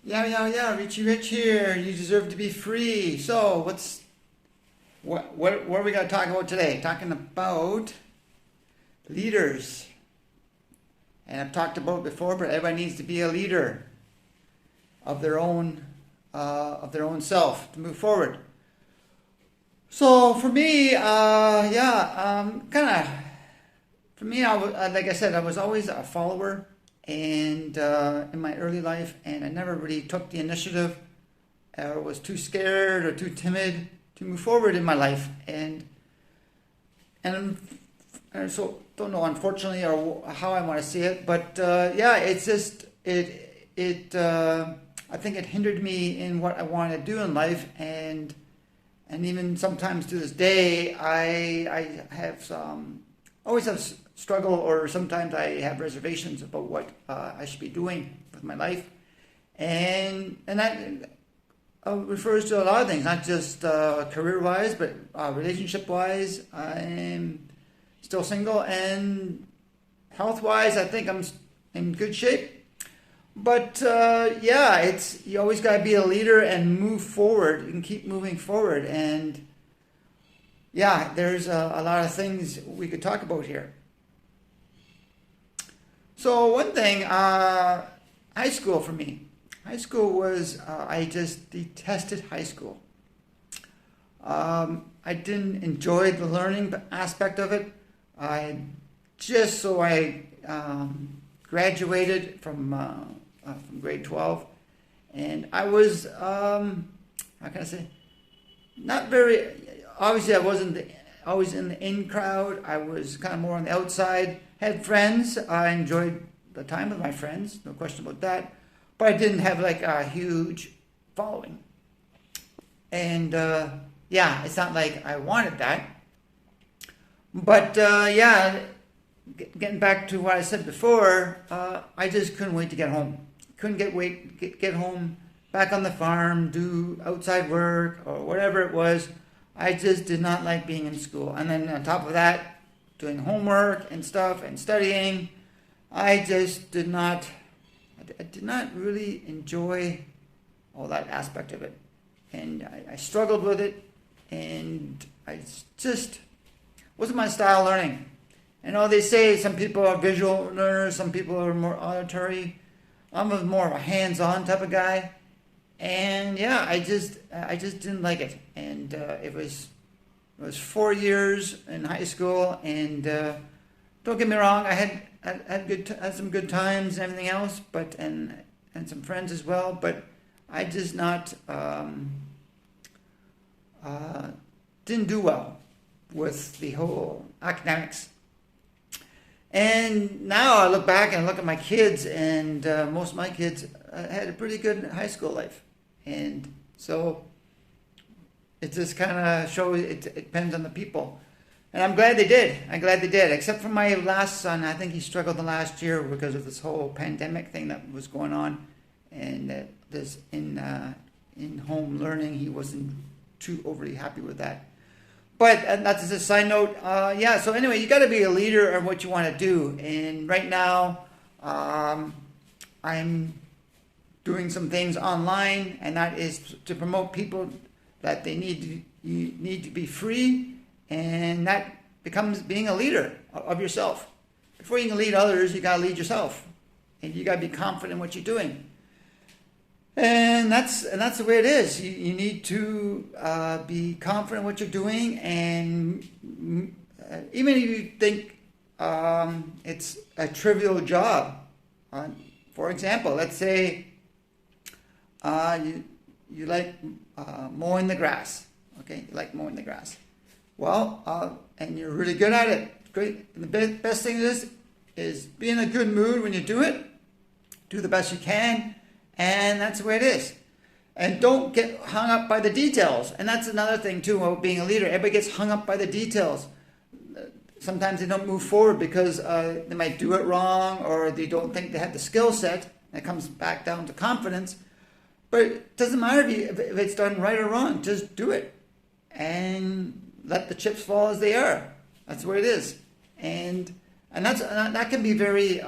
Yeah, Richie Rich here. You deserve to be free. So, what are we gonna talk about today? Talking about leaders. And I've talked about it before, but everybody needs to be a leader of their own self to move forward. So for me, kind of for me, like I said, I was always a follower, and in my early life, and I never really took the initiative, or was too scared or too timid to move forward in my life, and so don't know, unfortunately, or how I want to see it, but it's just I think it hindered me in what I want to do in life, and even sometimes to this day, I have always have struggle, or sometimes I have reservations about what I should be doing with my life, and that refers to a lot of things, not just career wise, but relationship wise. I'm still single, and health wise, I think I'm in good shape. But it's you always got to be a leader and move forward and keep moving forward. And yeah, there's a lot of things we could talk about here. So one thing, high school for me. High school was I just detested high school. I didn't enjoy the learning aspect of it. I graduated from grade 12, and I was how can I say, not very, obviously I wasn't always in the in crowd. I was kind of more on the outside. Had friends. I enjoyed the time with my friends, no question about that, but I didn't have like a huge following, and it's not like I wanted that. But getting back to what I said before, I just couldn't wait to get home. Couldn't get home, back on the farm, do outside work or whatever it was. I just did not like being in school. And then on top of that, doing homework and stuff and studying, I just did not really enjoy all that aspect of it. And I struggled with it, and I just wasn't my style learning. You know, they say some people are visual learners, some people are more auditory. I'm more of a hands-on type of guy, and I just didn't like it. And it was 4 years in high school, and don't get me wrong, I had some good times and everything else, but and some friends as well. But I just not didn't do well with the whole academics. And now I look back and look at my kids, and most of my kids had a pretty good high school life. And so it just kind of shows, it depends on the people. And I'm glad they did. Except for my last son. I think he struggled the last year because of this whole pandemic thing that was going on. And this in home learning, he wasn't too overly happy with that. But that's just a side note. So anyway, you got to be a leader of what you want to do. And right now, I'm doing some things online, and that is to promote people that you need to be free, and that becomes being a leader of yourself. Before you can lead others, you got to lead yourself, and you got to be confident in what you're doing. And that's the way it is. You need to be confident in what you're doing, and even if you think it's a trivial job. For example, let's say you like mowing the grass. Okay, you like mowing the grass. Well, and you're really good at it. Great. And the best thing is be in a good mood when you do it. Do the best you can. And that's the way it is. And don't get hung up by the details. And that's another thing, too, about being a leader. Everybody gets hung up by the details. Sometimes they don't move forward because they might do it wrong, or they don't think they have the skill set. That comes back down to confidence. But it doesn't matter if it's done right or wrong. Just do it. And let the chips fall as they are. That's the way it is. And that can be very...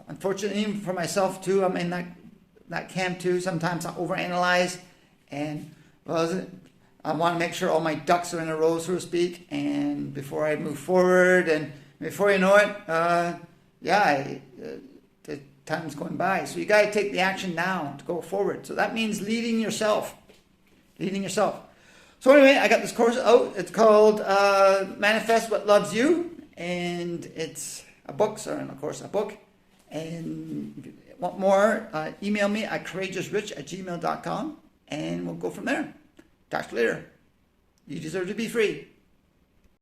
unfortunately, even for myself too, I'm in that that camp too. Sometimes I overanalyze, and well, I want to make sure all my ducks are in a row, so to speak, and before I move forward, and before you know it, the time's going by. So you got to take the action now to go forward. So that means leading yourself. So anyway, I got this course out. It's called Manifest What Loves You, and it's a book. And if you want more, email me at courageousrich@gmail.com, and we'll go from there. Talk to you later. You deserve to be free.